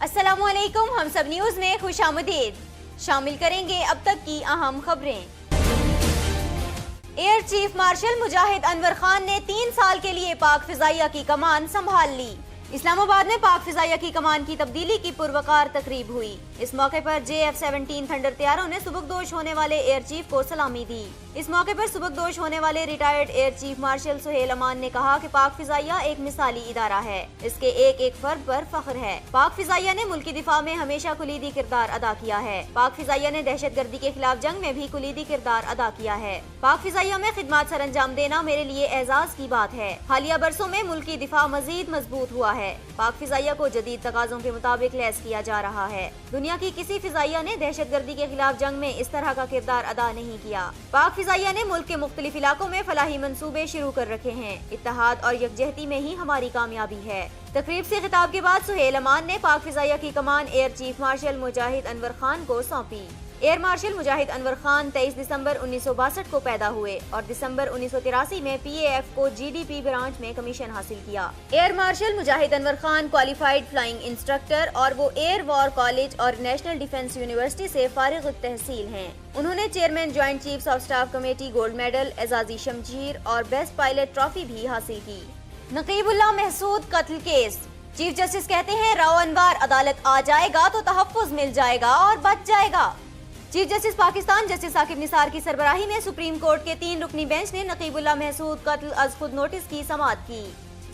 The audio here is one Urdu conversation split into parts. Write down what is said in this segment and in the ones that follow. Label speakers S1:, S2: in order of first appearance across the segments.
S1: السلام علیکم، ہم سب نیوز میں خوش آمدید۔ شامل کریں گے اب تک کی اہم خبریں۔ Air chief marshal Mujahid Anwar Khan نے 3 سال کے لیے پاک فضائیہ کی کمان سنبھال لی۔ اسلام آباد میں پاک فضائیہ کی کمان کی تبدیلی کی پروقار تقریب ہوئی۔ اس موقع پر JF-17 تھنڈر طیاروں نے سبکدوش ہونے والے ایئر چیف کو سلامی دی۔ اس موقع پر سبکدوش ہونے والے retired air chief marshal Sohail امان نے کہا کہ پاک فضائیہ ایک مثالی ادارہ ہے، اس کے ایک ایک فرد پر فخر ہے۔ پاک فضائیہ نے ملکی دفاع میں ہمیشہ کلیدی کردار ادا کیا ہے۔ پاک فضائیہ نے دہشت گردی کے خلاف جنگ میں بھی کلیدی کردار ادا کیا ہے۔ پاک فضائیہ میں خدمات سر انجام دینا میرے لیے اعزاز کی بات ہے۔ حالیہ برسوں میں ملکی دفاع مزید مضبوط ہوا ہے۔ پاک فضائیہ کو جدید تقاضوں کے مطابق لیس کیا جا رہا ہے۔ دنیا کی کسی فضائیہ نے دہشت گردی کے خلاف جنگ میں اس طرح کا کردار ادا نہیں کیا۔ پاک فضائیہ نے ملک کے مختلف علاقوں میں فلاحی منصوبے شروع کر رکھے ہیں۔ اتحاد اور یکجہتی میں ہی ہماری کامیابی ہے۔ تقریب سے خطاب کے بعد سہیل امان نے پاک فضائیہ کی کمان air chief marshal Mujahid Anwar Khan کو سونپی۔ ایئر مارشل مجاہد انور خان 23 دسمبر 1962 کو پیدا ہوئے اور دسمبر 1983 میں PAF کو GDP برانچ میں کمیشن حاصل کیا۔ Air marshal Mujahid Anwar Khan qualified flying instructor اور وہ ایئر وار کالج اور نیشنل ڈیفنس یونیورسٹی سے فارغ التحصیل ہیں۔ انہوں نے chairman joint chiefs of staff committee gold medal, اعزازی شمشیر اور بیسٹ پائلٹ ٹرافی بھی حاصل کی۔ نقیب اللہ محسود قتل کیس، چیف جسٹس کہتے ہیں راؤ انوار عدالت آ جائے گا تو تحفظ مل جائے گا اور بچ جائے گا۔ Chief justice Pakistan justice Saqib Nisar کی سربراہی میں سپریم کورٹ کے 3 رکنی بینچ نے نقیب اللہ محسود قتل از خود نوٹس کی سماعت کی۔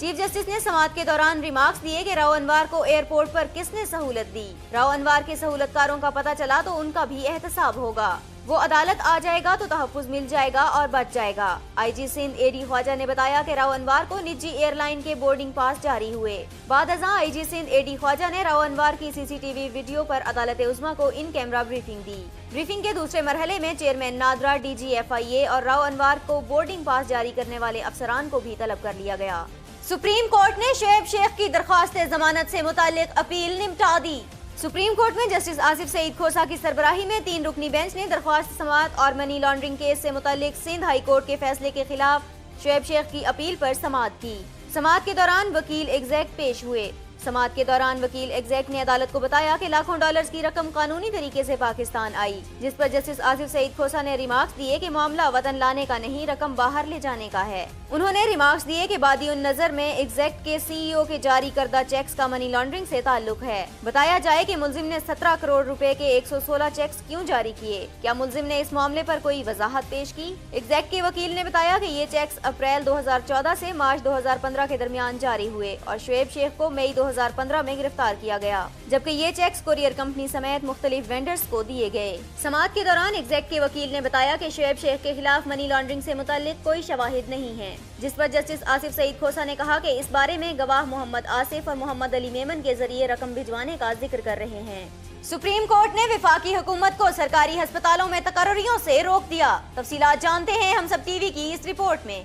S1: چیف جسٹس نے سماعت کے دوران ریمارکس دیے کہ راؤ انوار کو ایئرپورٹ پر کس نے سہولت دی۔ راؤ انوار کے سہولت کاروں کا پتہ چلا تو ان کا بھی احتساب ہوگا۔ وہ عدالت آ جائے گا تو تحفظ مل جائے گا اور بچ جائے گا۔ IG سندھ AD خواجہ نے بتایا کہ راؤ انوار کو نجی ایئر لائن کے بورڈنگ پاس جاری ہوئے۔ بعد ازاں IG سندھ AD خواجہ نے راؤ انوار کی CCTV ویڈیو پر عدالت عظمیٰ کو ان کیمرہ بریفنگ دی۔ بریفنگ کے دوسرے مرحلے میں چیئرمین نادرا، DG FIA اور راؤ انوار کو بورڈنگ پاس جاری کرنے والے افسران کو بھی طلب کر لیا گیا۔ سپریم کورٹ نے شعیب شیخ کی درخواست ضمانت سے متعلق اپیل نمٹا دی۔ سپریم کورٹ میں جسٹس آصف سعید کھوسہ کی سربراہی میں 3 رکنی بینچ نے درخواست سماعت اور منی لانڈرنگ کیس سے متعلق سندھ ہائی کورٹ کے فیصلے کے خلاف شعیب شیخ کی اپیل پر سماعت کی۔ سماعت کے دوران وکیل ایگزیکٹ پیش ہوئے۔ سماعت کے دوران وکیل ایگزیکٹ نے عدالت کو بتایا کہ لاکھوں ڈالرز کی رقم قانونی طریقے سے پاکستان آئی، جس پر جسٹس آصف سعید کھوسہ نے ریمارکس دیے کہ معاملہ وطن لانے کا نہیں، رقم باہر لے جانے کا ہے۔ انہوں نے ریمارکس دیے کہ بادی النظر میں ایگزیکٹ کے CEO کے جاری کردہ چیکس کا منی لانڈرنگ سے تعلق ہے۔ بتایا جائے کہ ملزم نے 17 کروڑ روپے کے 116 چیکس کیوں جاری کیے؟ کیا ملزم نے اس معاملے پر کوئی وضاحت پیش کی؟ ایگزیکٹ کے وکیل نے بتایا کہ یہ چیکس اپریل 2014 سے مارچ 2015 کے درمیان جاری ہوئے اور شعیب شیخ کو مئی 2015 میں گرفتار کیا گیا، جبکہ یہ چیکس کوریئر کمپنی سمیت مختلف وینڈرز کو دیے گئے۔ سماعت کے دوران ایگزیکٹ کے وکیل نے بتایا کہ شعیب شیخ کے خلاف منی لانڈرنگ سے متعلق کوئی شواہد نہیں ہیں، جس پر جسٹس آصف سعید کھوسہ نے کہا کہ اس بارے میں گواہ محمد آصف اور محمد علی میمن کے ذریعے رقم بھجوانے کا ذکر کر رہے ہیں۔ سپریم کورٹ نے وفاقی حکومت کو سرکاری ہسپتالوں میں تقرریوں سے روک دیا۔ تفصیلات جانتے ہیں ہم سب TV کی اس رپورٹ میں۔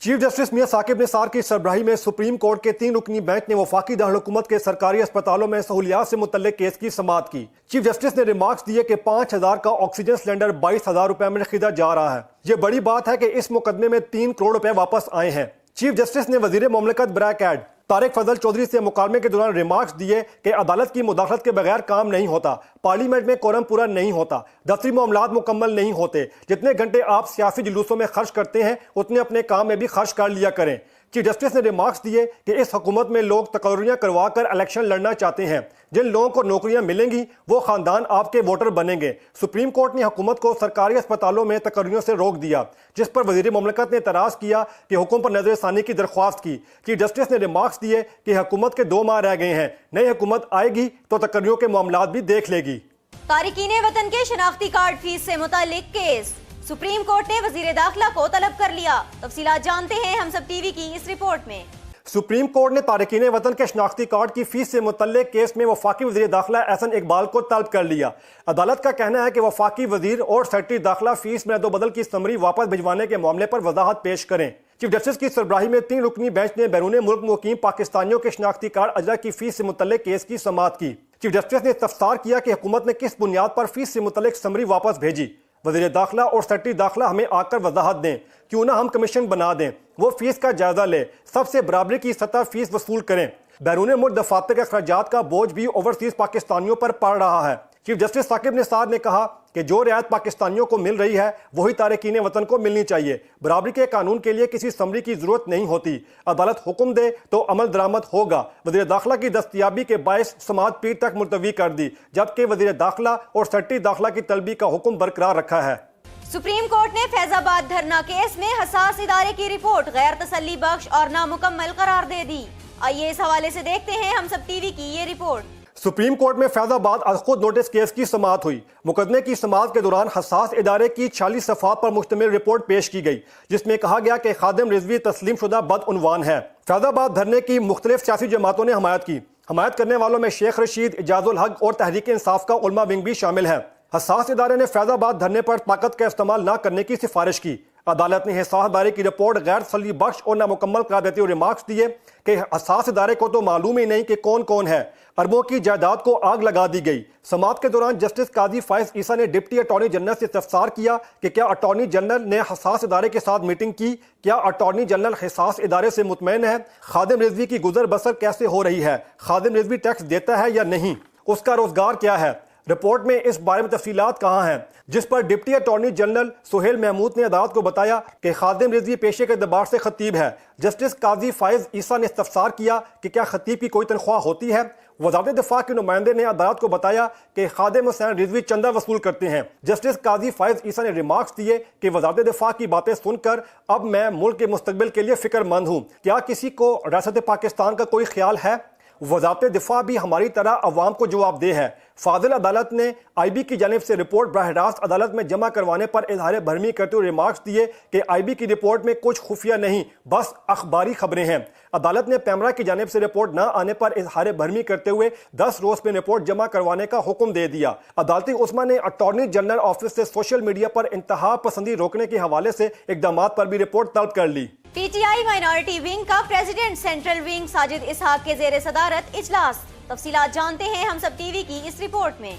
S2: چیف جسٹس میاں ثاقب نثار کی سربراہی میں سپریم کورٹ کے 3 رکنی بینچ نے وفاقی دارالحکومت کے سرکاری اسپتالوں میں سہولیات سے متعلق کیس کی سماعت کی۔ چیف جسٹس نے ریمارکس دیے کہ 5000 کا آکسیجن سلنڈر 22,000 روپے میں خریدا جا رہا ہے۔ یہ بڑی بات ہے کہ اس مقدمے میں 3 کروڑ روپے واپس آئے ہیں۔ چیف جسٹس نے وزیر مملکت برائے کیڈ طارق فضل چودھری سے مکالمے کے دوران ریمارکس دیے کہ عدالت کی مداخلت کے بغیر کام نہیں ہوتا، پارلیمنٹ میں کورم پورا نہیں ہوتا، دفتری معاملات مکمل نہیں ہوتے، جتنے گھنٹے آپ سیاسی جلوسوں میں خرچ کرتے ہیں اتنے اپنے کام میں بھی خرچ کر لیا کریں۔ چیف جسٹس نے ریمارکس دیے کہ اس حکومت میں لوگ تقرریاں کروا کر الیکشن لڑنا چاہتے ہیں، جن لوگوں کو نوکریاں ملیں گی وہ خاندان آپ کے ووٹر بنیں گے۔ سپریم کورٹ نے حکومت کو سرکاری اسپتالوں میں تقرریوں سے روک دیا، جس پر وزیر مملکت نے اعتراض کیا کہ حکم پر نظر ثانی کی درخواست کی۔ چیف جسٹس نے ریمارکس دیے کہ حکومت کے 2 ماہ رہ گئے ہیں، نئی حکومت آئے گی تو تقرریوں کے معاملات بھی دیکھ لے گی۔
S1: تارکین وطن کے شناختی کارڈ فیس سے متعلق کیس، سپریم کورٹ نے وزیر داخلہ کو طلب کر لیا۔ تفصیلات جانتے ہیں ہم سب TV کی اس رپورٹ میں۔
S2: سپریم کورٹ نے تارکین وطن کے شناختی کارڈ کی فیس سے متعلق کیس میں وفاقی وزیر داخلہ احسن اقبال کو طلب کر لیا۔ عدالت کا کہنا ہے کہ وفاقی وزیر اور سیکرٹری داخلہ فیس میں بدل کی سمری واپس بھجوانے کے معاملے پر وضاحت پیش کریں۔ چیف جسٹس کی سربراہی میں 3 رکنی بینچ نے بیرون ملک مقیم پاکستانیوں کے شناختی کارڈ اجرا کی فیس سے متعلق کیس کی سماعت کی۔ چیف جسٹس نے استفسار کیا کہ حکومت نے کس بنیاد پر فیس سے متعلق سمری واپس بھیجی۔ وزیر داخلہ اور سیکرٹری داخلہ ہمیں آ کر وضاحت دیں، کیوں نہ ہم کمیشن بنا دیں، وہ فیس کا جائزہ لے، سب سے برابری کی سطح فیس وصول کریں۔ بیرون ملک دفاتر کے اخراجات کا بوجھ بھی اوورسیز پاکستانیوں پر پڑ رہا ہے۔ چیف جسٹس ثاقب نثار نے کہا کہ جو رعایت پاکستانیوں کو مل رہی ہے وہی تارکین وطن کو ملنی چاہیے۔ برابری کے قانون کے لیے کسی سمری کی ضرورت نہیں ہوتی، عدالت حکم دے تو عمل درآمد ہوگا۔ وزیر داخلہ کی دستیابی کے باعث سماعت پیر تک ملتوی کر دی، جبکہ وزیر داخلہ اور سیکرٹری داخلہ کی طلبی کا حکم برقرار رکھا ہے۔
S1: سپریم کورٹ نے فیض آباد دھرنا کیس میں حساس ادارے کی رپورٹ غیر تسلی بخش اور نامکمل قرار دے دی۔ آئیے اس حوالے سے دیکھتے ہیں ہم سب ٹی وی کی یہ رپورٹ۔
S2: سپریم کورٹ میں فیض آباد از خود نوٹس کیس کی سماعت ہوئی۔ مقدمے کی سماعت کے دوران حساس ادارے کی 46 صفحات پر مشتمل رپورٹ پیش کی گئی، جس میں کہا گیا کہ خادم رضوی تسلیم شدہ بدعنوان ہے۔ فیض آباد دھرنے کی مختلف سیاسی جماعتوں نے حمایت کی۔ حمایت کرنے والوں میں شیخ رشید، اعجاز الحق اور تحریک انصاف کا علماء ونگ بھی شامل ہے۔ حساس ادارے نے فیض آباد دھرنے پر طاقت کا استعمال نہ کرنے کی سفارش کی۔ عدالت نے حساس ادارے کی رپورٹ غیر تسلی بخش اور نامکمل قرار دیتے ہوئے ریمارکس دیے کہ حساس ادارے کو تو معلوم ہی نہیں کہ کون کون ہے۔ اربوں کی جائیداد کو آگ لگا دی گئی۔ سماعت کے دوران جسٹس قاضی فائز عیسیٰ نے ڈپٹی اٹارنی جنرل سے استفسار کیا کہ کیا اٹارنی جنرل نے حساس ادارے کے ساتھ میٹنگ کی؟ کیا اٹارنی جنرل حساس ادارے سے مطمئن ہے؟ خادم رضوی کی گزر بسر کیسے ہو رہی ہے؟ خادم رضوی ٹیکس دیتا ہے یا نہیں؟ اس کا روزگار کیا ہے؟ رپورٹ میں اس بارے میں تفصیلات کہاں ہیں؟ جس پر deputy attorney general Sohail Mehmood نے عدالت کو بتایا کہ خادم رضوی پیشے کے اعتبار سے خطیب ہے۔ جسٹس قاضی فائز عیسیٰ نے استفسار کیا کہ کیا خطیب کی کوئی تنخواہ ہوتی ہے؟ وزارت دفاع کے نمائندے نے عدالت کو بتایا کہ خادم حسین رضوی چندہ وصول کرتے ہیں۔ جسٹس قاضی فائز عیسیٰ نے ریمارکس دیے کہ وزارت دفاع کی باتیں سن کر اب میں ملک کے مستقبل کے لیے فکر مند ہوں۔ کیا کسی کو ریاست پاکستان کا کوئی خیال ہے؟ وزارت دفاع بھی ہماری طرح عوام کو جواب دہ ہے۔ فاضل عدالت نے آئی بی کی جانب سے رپورٹ براہ راست عدالت میں جمع کروانے پر اظہار برہمی کرتے ہوئے ریمارکس دیے کہ آئی بی کی رپورٹ میں کچھ خفیہ نہیں، بس اخباری خبریں ہیں۔ عدالت نے پیمرا کی جانب سے رپورٹ نہ آنے پر اظہار برہمی کرتے ہوئے 10 روز میں رپورٹ جمع کروانے کا حکم دے دیا۔ عدالتی عظمیٰ نے اٹارنی جنرل آفس سے سوشل میڈیا پر انتہا پسندی روکنے کے حوالے سے اقدامات پر بھی رپورٹ طلب کر لی۔
S1: پی ٹی آئی مائنورٹی ونگ کا پریزیڈنٹ سینٹرل ونگ ساجد اسحاق کے زیر صدارت اجلاس۔ تفصیلات جانتے ہیں ہم سب ٹی وی کی اس رپورٹ میں۔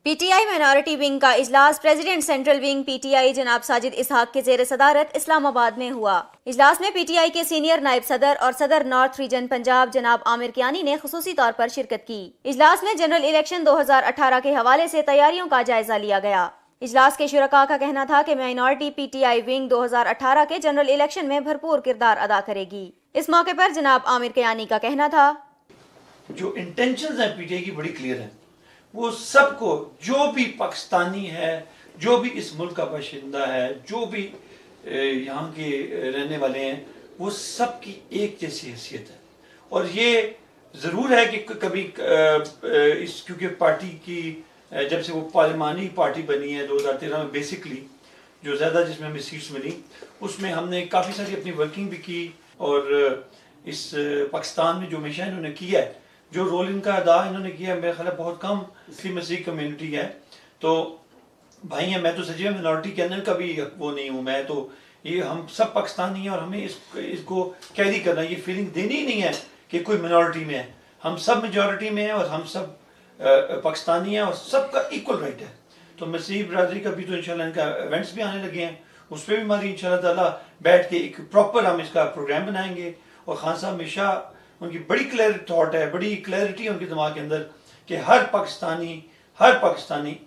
S1: پی ٹی آئی مائنورٹی ونگ کا اجلاس پریزیڈنٹ سینٹرل ونگ پی ٹی آئی جناب ساجد اسحاق کے زیر صدارت اسلام آباد میں ہوا۔ اجلاس میں پی ٹی آئی کے سینئر نائب صدر اور صدر نارتھ ریجن پنجاب جناب عامر کیانی نے خصوصی طور پر شرکت کی۔ اجلاس میں جنرل الیکشن 2018 کے حوالے سے تیاریوں کا جائزہ لیا گیا۔ اجلاس کے شرکاء کا کہنا تھا کہ مائنورٹی پی ٹی آئی ونگ 2018 کے جنرل الیکشن میں بھرپور کردار ادا کرے گی۔ اس موقع پر جناب عامر کیانی کا کہنا تھا
S3: جو انٹینشنز ہیں پی ٹی آئی کی بڑی کلیئر ہیں، وہ سب کو جو بھی پاکستانی ہے، جو بھی اس ملک کا باشندہ ہے، جو بھی یہاں کے رہنے والے ہیں، وہ سب کی ایک جیسی حیثیت ہے۔ اور یہ ضرور ہے کہ کبھی کیونکہ پارٹی کی جب سے وہ پارلیمانی پارٹی بنی ہے 2013 میں، بیسکلی جو زیادہ جس میں ہمیں سیٹس ملی، اس میں ہم نے کافی ساری اپنی ورکنگ بھی کی، اور اس پاکستان میں جو ہمیشہ انہوں نے کیا ہے، جو رول ان کا ادا انہوں نے کیا ہے، میرا خیال ہے بہت کم مسلم مسیح کمیونٹی ہے۔ تو بھائی ہیں، میں تو سچی میں منارٹی کے اندر کا بھی وہ نہیں ہوں، میں تو یہ ہم سب پاکستانی ہیں، اور ہمیں اس کو کیری کرنا، یہ فیلنگ دینی ہی نہیں ہے کہ کوئی منارٹی میں ہے۔ ہم سب میجورٹی میں ہیں، اور ہم سب پاکستانی ہیں، اور سب کا ایکول رائٹ ہے۔ تو مسیح برادری کا بھی تو انشاءاللہ ان کا ایونٹس بھی آنے لگے ہیں، اس پہ بھی ہماری انشاءاللہ تعالیٰ بیٹھ کے ایک پراپر ہم اس کا پروگرام بنائیں گے۔ اور خان صاحب ہمیشہ ان کی بڑی کلیئر تھاٹ ہے، بڑی کلیئرٹی ہے ان کے دماغ کے اندر کہ ہر پاکستانی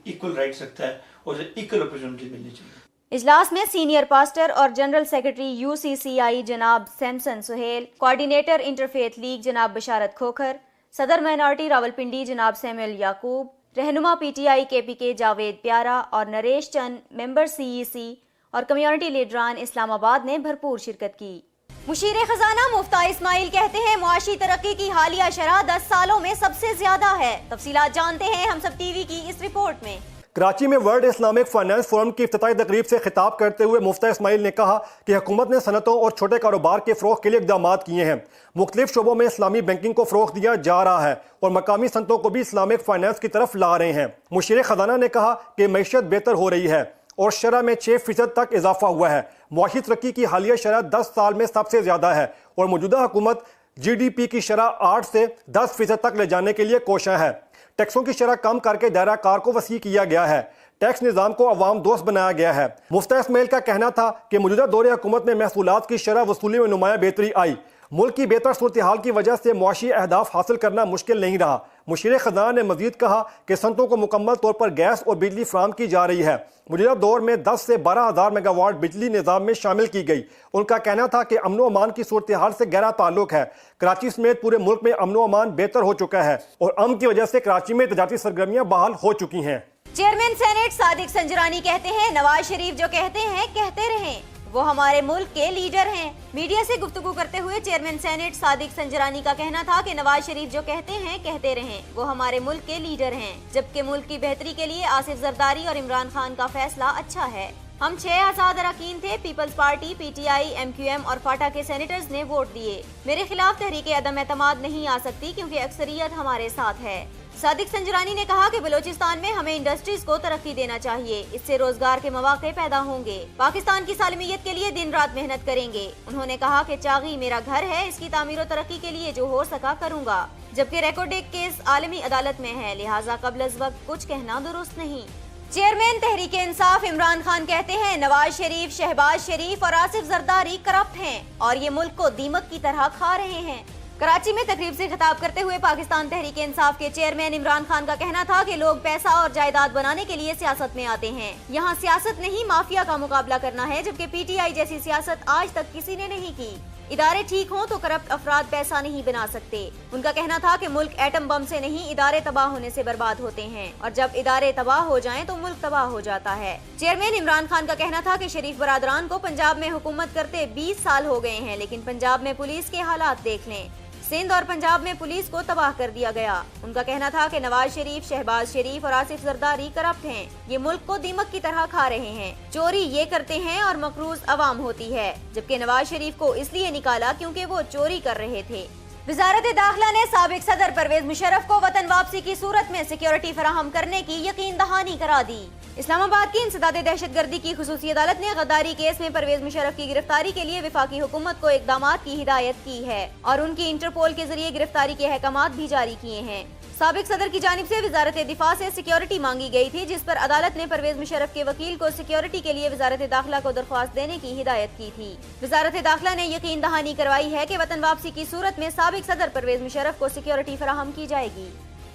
S3: ایکول رائٹس رکھتا ہے، اور اسے ایکول اپرچونٹی ملنی چاہیے۔
S1: اجلاس میں سینئر پاسٹر اور جنرل سیکرٹری یو سی سی آئی جناب Samson Sohail, coordinator interfaith league جناب بشارت کھوکھر، صدر مائنورٹی راولپنڈی جناب سیموئل یعقوب، رہنما پی ٹی آئی کے پی کے جاوید پیارا اور نریش چند ممبر سی ای سی اور کمیونٹی لیڈران اسلام آباد نے بھرپور شرکت کی۔ مشیر خزانہ مفتاح اسماعیل کہتے ہیں معاشی ترقی کی حالیہ شرح 10 سالوں میں سب سے زیادہ ہے۔ تفصیلات جانتے ہیں ہم سب ٹی وی کی اس رپورٹ میں۔
S2: کراچی میں ورلڈ اسلامک فائنانس فورم کی افتتاحی تقریب سے خطاب کرتے ہوئے مفتاح اسماعیل نے کہا کہ حکومت نے صنعتوں اور چھوٹے کاروبار کے فروغ کے لیے اقدامات کیے ہیں۔ مختلف شعبوں میں اسلامی بینکنگ کو فروغ دیا جا رہا ہے، اور مقامی صنعتوں کو بھی اسلامک فائنانس کی طرف لا رہے ہیں۔ مشیر خزانہ نے کہا کہ معیشت بہتر ہو رہی ہے، اور شرح میں 6% تک اضافہ ہوا ہے۔ معاشی ترقی کی حالیہ شرح 10 سال میں سب سے زیادہ ہے، اور موجودہ حکومت جی ڈی پی کی شرح 8 سے 10% تک لے جانے کے لیے کوشاں ہے۔ ٹیکسوں کی شرح کم کر کے دائرہ کار کو وسیع کیا گیا ہے۔ ٹیکس نظام کو عوام دوست بنایا گیا ہے۔ مفتاح اسماعیل کا کہنا تھا کہ موجودہ دور حکومت میں محصولات کی شرح وصولی میں نمایاں بہتری آئی۔ ملک کی بہتر صورتحال کی وجہ سے معاشی اہداف حاصل کرنا مشکل نہیں رہا۔ مشیر خزانہ نے مزید کہا کہ صنعتوں کو مکمل طور پر گیس اور بجلی فراہم کی جا رہی ہے۔ موجودہ دور میں 10 سے 12,000 میگا واٹ بجلی نظام میں شامل کی گئی۔ ان کا کہنا تھا کہ امن و امان کی صورتحال سے گہرا تعلق ہے۔ کراچی سمیت پورے ملک میں امن و امان بہتر ہو چکا ہے اور امن کی وجہ سے کراچی میں تجارتی سرگرمیاں بحال ہو چکی ہیں۔
S1: چیئرمین سینیٹ صادق سنجرانی کہتے ہیں نواز شریف جو کہتے ہیں کہتے رہیں، وہ ہمارے ملک کے لیڈر ہیں۔ میڈیا سے گفتگو کرتے ہوئے چیئرمین سینیٹ صادق سنجرانی کا کہنا تھا کہ نواز شریف جو کہتے ہیں کہتے رہیں، وہ ہمارے ملک کے لیڈر ہیں، جبکہ ملک کی بہتری کے لیے آصف زرداری اور عمران خان کا فیصلہ اچھا ہے۔ ہم 6 آزاد اراکین تھے، Peoples Party, P T I, M Q M اور فاٹا کے سینیٹرز نے ووٹ دیے۔ میرے خلاف تحریک عدم اعتماد نہیں آ سکتی کیونکہ اکثریت ہمارے ساتھ ہے۔ صادق سنجرانی نے کہا کہ بلوچستان میں ہمیں انڈسٹریز کو ترقی دینا چاہیے، اس سے روزگار کے مواقع پیدا ہوں گے۔ پاکستان کی سالمیت کے لیے دن رات محنت کریں گے۔ انہوں نے کہا کہ چاغی میرا گھر ہے، اس کی تعمیر و ترقی کے لیے جو ہو سکا کروں گا، جبکہ ریکارڈک کیس عالمی عدالت میں ہے، لہٰذا قبل از وقت کچھ کہنا درست نہیں۔ چیئرمین تحریک انصاف عمران خان کہتے ہیں نواز شریف، شہباز شریف اور آصف زرداری کرپٹ ہیں اور یہ ملک کو دیمک کی طرح کھا رہے ہیں۔ کراچی میں تقریب سے خطاب کرتے ہوئے پاکستان تحریک انصاف کے چیئرمین عمران خان کا کہنا تھا کہ لوگ پیسہ اور جائیداد بنانے کے لیے سیاست میں آتے ہیں، یہاں سیاست نہیں مافیا کا مقابلہ کرنا ہے، جبکہ پی ٹی آئی جیسی سیاست آج تک کسی نے نہیں کی۔ ادارے ٹھیک ہوں تو کرپٹ افراد پیسہ نہیں بنا سکتے۔ ان کا کہنا تھا کہ ملک ایٹم بم سے نہیں، ادارے تباہ ہونے سے برباد ہوتے ہیں، اور جب ادارے تباہ ہو جائیں تو ملک تباہ ہو جاتا ہے۔ چیئرمین عمران خان کا کہنا تھا کہ شریف برادران کو پنجاب میں حکومت کرتے 20 سال ہو گئے ہیں، لیکن پنجاب میں پولیس کے حالات دیکھ لیں، سندھ اور پنجاب میں پولیس کو تباہ کر دیا گیا۔ ان کا کہنا تھا کہ نواز شریف، شہباز شریف اور آصف زرداری کرپٹ ہیں، یہ ملک کو دیمک کی طرح کھا رہے ہیں، چوری یہ کرتے ہیں اور مقروض عوام ہوتی ہے، جبکہ نواز شریف کو اس لیے نکالا کیونکہ وہ چوری کر رہے تھے۔ وزارت داخلہ نے سابق صدر پرویز مشرف کو وطن واپسی کی صورت میں سیکیورٹی فراہم کرنے کی یقین دہانی کرا دی۔ اسلام آباد کی انسداد دہشت گردی کی خصوصی عدالت نے غداری کیس میں پرویز مشرف کی گرفتاری کے لیے وفاقی حکومت کو اقدامات کی ہدایت کی ہے اور ان کی انٹرپول کے ذریعے گرفتاری کے احکامات بھی جاری کیے ہیں۔ سابق صدر کی جانب سے وزارت دفاع سے سیکیورٹی مانگی گئی تھی، جس پر عدالت نے پرویز مشرف کے وکیل کو سیکیورٹی کے لیے وزارت داخلہ کو درخواست دینے کی ہدایت کی تھی۔ وزارت داخلہ نے یقین دہانی کروائی ہے کہ وطن واپسی کی صورت میں سابق صدر پرویز مشرف کو سیکیورٹی فراہم کی جائے گی۔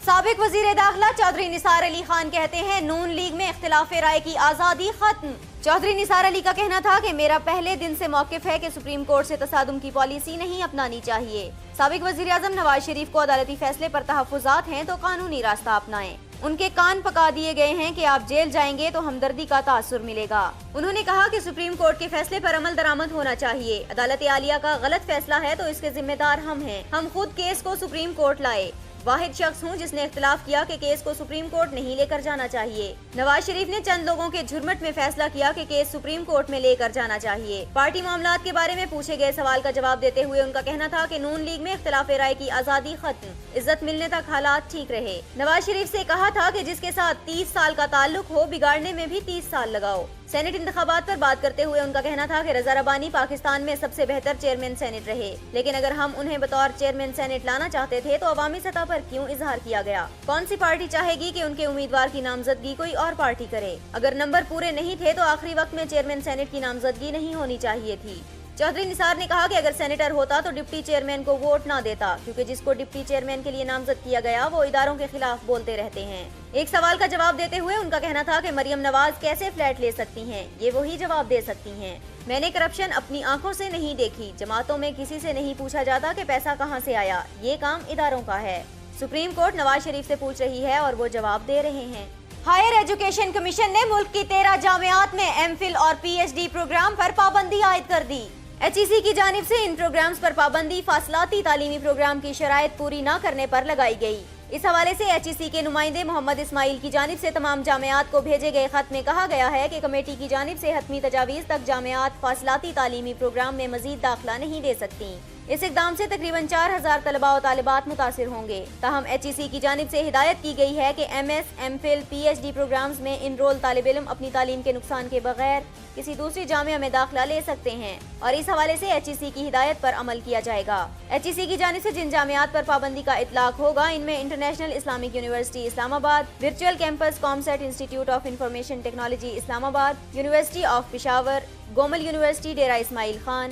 S1: سابق وزیر داخلہ چودھری نثار علی خان کہتے ہیں نون لیگ میں اختلاف رائے کی آزادی ختم۔ چودھری نثار علی کا کہنا تھا کہ میرا پہلے دن سے موقف ہے کہ سپریم کورٹ سے تصادم کی پالیسی نہیں اپنانی چاہیے۔ سابق وزیر اعظم نواز شریف کو عدالتی فیصلے پر تحفظات ہیں تو قانونی راستہ اپنائیں۔ ان کے کان پکا دیے گئے ہیں کہ آپ جیل جائیں گے تو ہمدردی کا تاثر ملے گا۔ انہوں نے کہا کہ سپریم کورٹ کے فیصلے پر عمل درآمد ہونا چاہیے۔ عدالت عالیہ کا غلط فیصلہ ہے تو اس کے ذمہ دار ہم ہیں، ہم خود کیس کو سپریم کورٹ لائے۔ واحد شخص ہوں جس نے اختلاف کیا کہ کیس کو سپریم کورٹ نہیں لے کر جانا چاہیے۔ نواز شریف نے چند لوگوں کے جھرمٹ میں فیصلہ کیا کہ کیس سپریم کورٹ میں لے کر جانا چاہیے۔ پارٹی معاملات کے بارے میں پوچھے گئے سوال کا جواب دیتے ہوئے ان کا کہنا تھا کہ نون لیگ میں اختلاف رائے کی آزادی ختم، عزت ملنے تک حالات ٹھیک رہے۔ نواز شریف سے کہا تھا کہ جس کے ساتھ 30 سال کا تعلق ہو، بگاڑنے میں بھی 30 سال لگاؤ۔ سینٹ انتخابات پر بات کرتے ہوئے ان کا کہنا تھا کہ رضا ربانی پاکستان میں سب سے بہتر چیئرمین سینٹ رہے، لیکن اگر ہم انہیں بطور چیئرمین سینٹ لانا چاہتے تھے تو عوامی سطح پر کیوں اظہار کیا گیا؟ کون سی پارٹی چاہے گی کہ ان کے امیدوار کی نامزدگی کوئی اور پارٹی کرے؟ اگر نمبر پورے نہیں تھے تو آخری وقت میں چیئرمین سینٹ کی نامزدگی نہیں ہونی چاہیے تھی۔ چودھری نثار نے کہا کہ اگر سینیٹر ہوتا تو ڈپٹی چیئرمین کو ووٹ نہ دیتا، کیونکہ جس کو ڈپٹی چیئرمین کے لیے نامزد کیا گیا وہ اداروں کے خلاف بولتے رہتے ہیں۔ ایک سوال کا جواب دیتے ہوئے ان کا کہنا تھا کہ مریم نواز کیسے فلیٹ لے سکتی ہیں، یہ وہی جواب دے سکتی ہیں۔ میں نے کرپشن اپنی آنکھوں سے نہیں دیکھی، جماعتوں میں کسی سے نہیں پوچھا جاتا کہ پیسہ کہاں سے آیا، یہ کام اداروں کا ہے۔ سپریم کورٹ نواز شریف سے پوچھ رہی ہے اور وہ جواب دے رہے ہیں۔ ہائر ایجوکیشن کمیشن نے ملک کی 13 جامعات میں ایم فل اور پی ایچ ڈی پروگرام پر پابندی عائد کر دی۔ ایچ ای سی کی جانب سے ان پروگرامز پر پابندی فاصلاتی تعلیمی پروگرام کی شرائط پوری نہ کرنے پر لگائی گئی۔ اس حوالے سے ایچ ای سی کے نمائندے محمد اسماعیل کی جانب سے تمام جامعات کو بھیجے گئے خط میں کہا گیا ہے کہ کمیٹی کی جانب سے حتمی تجاویز تک جامعات فاصلاتی تعلیمی پروگرام میں مزید داخلہ نہیں دے سکتی۔ اس اقدام سے تقریباً 4000 طلباء و طالبات متاثر ہوں گے۔ تاہم ایچ ای سی کی جانب سے ہدایت کی گئی ہے کہ M S, M phil, P H D programmes میں انرول طالب علم اپنی تعلیم کے نقصان کے بغیر کسی دوسری جامعہ میں داخلہ لے سکتے ہیں، اور اس حوالے سے ایچ ای سی کی ہدایت پر عمل کیا جائے گا۔ ایچ ای سی کی جانب سے جن جامعات پر پابندی کا اطلاق ہوگا ان میں انٹرنیشنل اسلامک یونیورسٹی اسلام آباد، ورچوئل کیمپس کامسیٹ انسٹی ٹیوٹ of information technology Islamabad, university of Peshawar, Gomal university Dera Ismail Khan,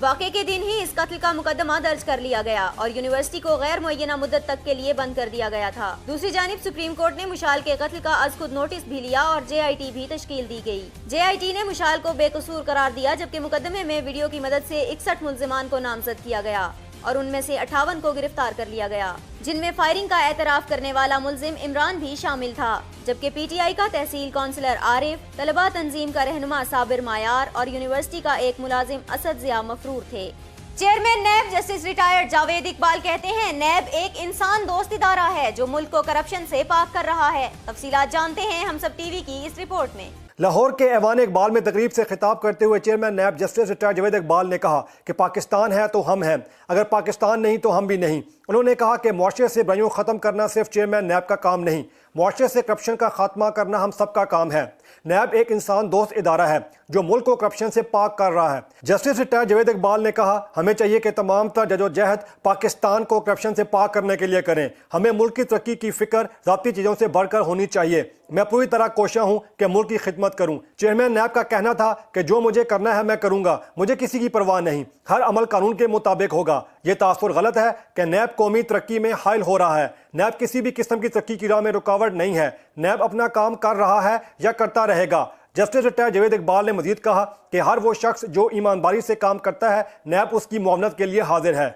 S1: واقعے کے دن ہی اس قتل کا مقدمہ درج کر لیا گیا اور یونیورسٹی کو غیر معینہ مدت تک کے لیے بند کر دیا گیا تھا۔ دوسری جانب سپریم کورٹ نے مشال کے قتل کا از خود نوٹس بھی لیا اور JIT بھی تشکیل دی گئی۔ JIT نے مشال کو بے قصور قرار دیا، جبکہ مقدمے میں ویڈیو کی مدد سے 61 ملزمان کو نامزد کیا گیا اور ان میں سے 58 کو گرفتار کر لیا گیا، جن میں فائرنگ کا اعتراف کرنے والا ملزم عمران بھی شامل تھا، جبکہ PTI کا تحصیل کونسلر عارف، طلبہ تنظیم کا رہنما صابر مایار اور یونیورسٹی کا ایک ملازم اسد ضیاء مفرور تھے۔ Chairman NAB justice retired Javed Iqbal کہتے ہیں نیب ایک انسان دوست ادارہ ہے جو ملک کو کرپشن سے پاک کر رہا ہے۔ تفصیلات جانتے ہیں ہم سب TV کی اس رپورٹ میں۔
S2: لاہور کے ایوان اقبال میں تقریب سے خطاب کرتے ہوئے chairman NAB justice retired Javed Iqbal نے کہا کہ پاکستان ہے تو ہم ہیں، اگر پاکستان نہیں تو ہم بھی نہیں۔ انہوں نے کہا کہ معاشرے سے برائیوں ختم کرنا صرف چیئرمین نیب کا کام نہیں، معاشرے سے کرپشن کا خاتمہ کرنا ہم سب کا کام ہے۔ نیب ایک انسان دوست ادارہ ہے جو ملک کو کرپشن سے پاک کر رہا ہے۔ جسٹس ریٹائرڈ جاوید اقبال نے کہا ہمیں چاہیے کہ تمام تر جدوجہد پاکستان کو کرپشن سے پاک کرنے کے لیے کریں۔ ہمیں ملک کی ترقی کی فکر ذاتی چیزوں سے بڑھ کر ہونی چاہیے۔ میں پوری طرح کوشاں ہوں کہ ملک کی خدمت کروں۔ چیئرمین نیب کا کہنا تھا کہ جو مجھے کرنا ہے میں کروں گا، مجھے کسی کی پرواہ نہیں، ہر عمل قانون کے مطابق ہوگا۔ یہ تاثر غلط ہے کہ نیب قومی ترقی میں حائل ہو رہا ہے۔ نیب کسی بھی قسم کی ترقی کی راہ میں رکاوٹ نہیں ہے۔ نیب اپنا کام کر رہا ہے یا کرتا رہے گا۔ جسٹس ریٹائرڈ جاوید اقبال نے مزید کہا کہ ہر وہ شخص جو ایمانداری سے کام کرتا ہے نیب اس کی معاونت کے لیے حاضر ہے۔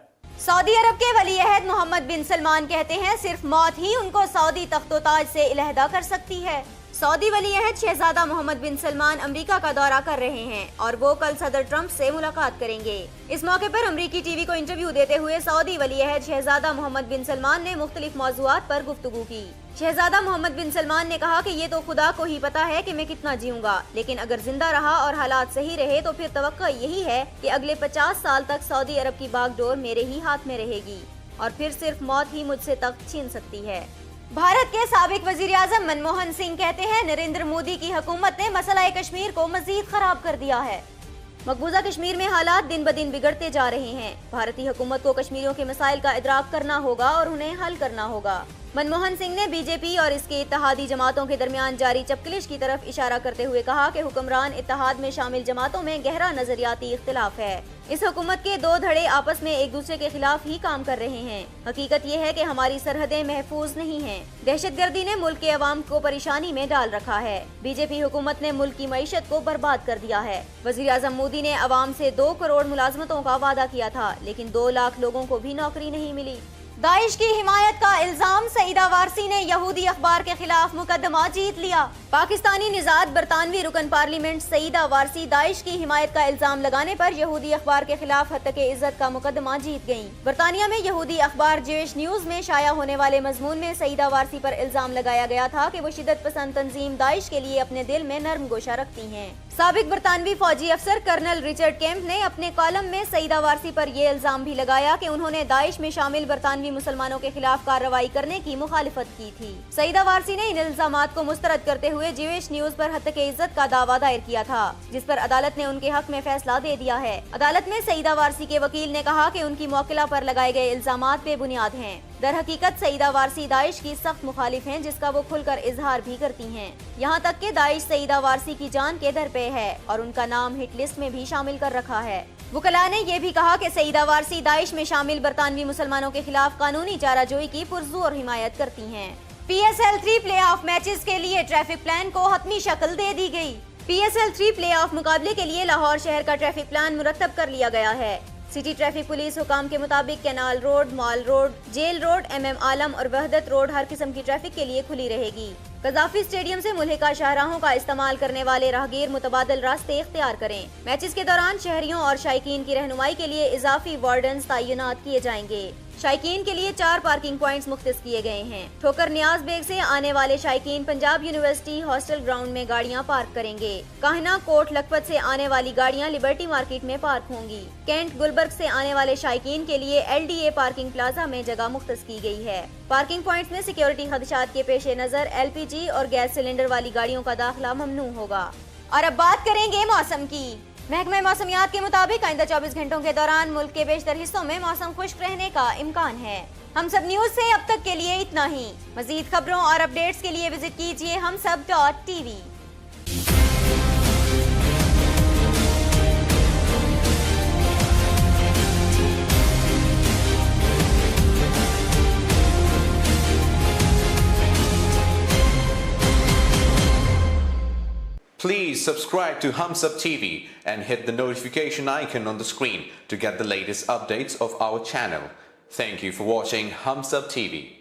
S1: سعودی عرب کے ولی عہد محمد بن سلمان کہتے ہیں صرف موت ہی ان کو سعودی تخت و تاج سے علیحدہ کر سکتی ہے۔ سعودی ولی عہد شہزادہ محمد بن سلمان امریکہ کا دورہ کر رہے ہیں اور وہ کل صدر ٹرمپ سے ملاقات کریں گے۔ اس موقع پر امریکی TV کو انٹرویو دیتے ہوئے سعودی ولی عہد شہزادہ محمد بن سلمان نے مختلف موضوعات پر گفتگو کی۔ شہزادہ محمد بن سلمان نے کہا کہ یہ تو خدا کو ہی پتا ہے کہ میں کتنا جیوں گا، لیکن اگر زندہ رہا اور حالات صحیح رہے تو پھر توقع یہی ہے کہ اگلے 50 سال تک سعودی عرب کی باغ ڈور میرے ہی ہاتھ میں رہے گی اور پھر صرف موت ہی مجھ سے تخت چھین سکتی ہے۔ بھارت کے سابق وزیر اعظم منموہن سنگھ کہتے ہیں نریندر مودی کی حکومت نے مسئلہ کشمیر کو مزید خراب کر دیا ہے۔ مقبوضہ کشمیر میں حالات دن بدن بگڑتے جا رہے ہیں۔ بھارتی حکومت کو کشمیریوں کے مسائل کا ادراک کرنا ہوگا اور انہیں حل کرنا ہوگا۔ منموہن سنگھ نے BJP اور اس کے اتحادی جماعتوں کے درمیان جاری چپکلش کی طرف اشارہ کرتے ہوئے کہا کہ حکمران اتحاد میں شامل جماعتوں میں گہرا نظریاتی اختلاف ہے۔ اس حکومت کے دو دھڑے آپس میں ایک دوسرے کے خلاف ہی کام کر رہے ہیں۔ حقیقت یہ ہے کہ ہماری سرحدیں محفوظ نہیں ہیں۔ دہشت گردی نے ملک کے عوام کو پریشانی میں ڈال رکھا ہے۔ BJP حکومت نے ملک کی معیشت کو برباد کر دیا ہے۔ وزیر اعظم مودی نے عوام سے 2 کروڑ ملازمتوں کا وعدہ کیا تھا، لیکن 2 لاکھ لوگوں کو بھی نوکری نہیں ملی۔ داعش کی حمایت کا الزام، سعیدہ وارثی نے یہودی اخبار کے خلاف مقدمہ جیت لیا۔ پاکستانی نژاد برطانوی رکن پارلیمنٹ سعیدہ وارثی داعش کی حمایت کا الزام لگانے پر یہودی اخبار کے خلاف ہتک عزت کا مقدمہ جیت گئیں۔ برطانیہ میں یہودی اخبار جیوش نیوز میں شائع ہونے والے مضمون میں سعیدہ وارثی پر الزام لگایا گیا تھا کہ وہ شدت پسند تنظیم داعش کے لیے اپنے دل میں نرم گوشہ رکھتی ہیں۔ سابق برطانوی فوجی افسر کرنل رچرڈ کیمپ نے اپنے کالم میں سعیدہ وارثی پر یہ الزام بھی لگایا کہ انہوں نے داعش میں شامل برطانوی مسلمانوں کے خلاف کارروائی کرنے کی مخالفت کی تھی۔ سعیدہ وارثی نے ان الزامات کو مسترد کرتے ہوئے جیوش نیوز پر ہتک عزت کا دعویٰ دائر کیا تھا، جس پر عدالت نے ان کے حق میں فیصلہ دے دیا ہے۔ عدالت میں سعیدہ وارثی کے وکیل نے کہا کہ ان کی موکلہ پر لگائے گئے الزامات بے بنیاد ہیں۔ در حقیقت سعیدہ وارثی داعش کی سخت مخالف ہیں، جس کا وہ کھل کر اظہار بھی کرتی ہیں۔ یہاں تک کہ داعش سعیدہ وارثی کی جان کے در پہ ہے اور ان کا نام ہٹ لسٹ میں بھی شامل کر رکھا ہے۔ وکلاء نے یہ بھی کہا کہ سعیدہ وارثی داعش میں شامل برطانوی مسلمانوں کے خلاف قانونی چارہ جوئی کی پرزور حمایت کرتی ہیں۔ PSL 3 پلے آف میچز کے لیے ٹریفک پلان کو حتمی شکل دے دی گئی۔ PSL 3 پلے آف مقابلے کے لیے لاہور شہر کا ٹریفک پلان مرتب کر لیا گیا ہے۔ سٹی ٹریفک پولیس حکام کے مطابق کینال روڈ، مال روڈ، جیل روڈ، MM عالم اور وحدت روڈ ہر قسم کی ٹریفک کے لیے کھلی رہے گی۔ قذافی اسٹیڈیم سے ملحقہ شاہراہوں کا استعمال کرنے والے راہگیر متبادل راستے اختیار کریں۔ میچز کے دوران شہریوں اور شائقین کی رہنمائی کے لیے اضافی وارڈنز تعینات کیے جائیں گے۔ شائقین کے لیے 4 پارکنگ پوائنٹس مختص کیے گئے ہیں۔ ٹھوکر نیاز بیگ سے آنے والے شائقین پنجاب یونیورسٹی ہاسٹل گراؤنڈ میں گاڑیاں پارک کریں گے۔ کاہنا کوٹ لکھپت سے آنے والی گاڑیاں لبرٹی مارکیٹ میں پارک ہوں گی۔ کینٹ گلبرگ سے آنے والے شائقین کے لیے LDA پارکنگ پلازا میں جگہ مختص کی گئی ہے۔ پارکنگ پوائنٹس میں سیکیورٹی خدشات کے پیش نظر LPG اور گیس سلنڈر والی گاڑیوں کا داخلہ ممنوع ہوگا۔ اور اب بات کریں گے موسم کی۔ محکمہ موسمیات کے مطابق آئندہ 24 گھنٹوں کے دوران ملک کے بیشتر حصوں میں موسم خشک رہنے کا امکان ہے۔ ہم سب نیوز سے اب تک کے لیے اتنا ہی۔ مزید خبروں اور اپڈیٹس کے لیے وزٹ کیجیے humsab.tv۔
S4: Please subscribe to Hums Up TV and hit the notification icon on the screen to get the latest updates of our channel. Thank you for watching Hums Up TV.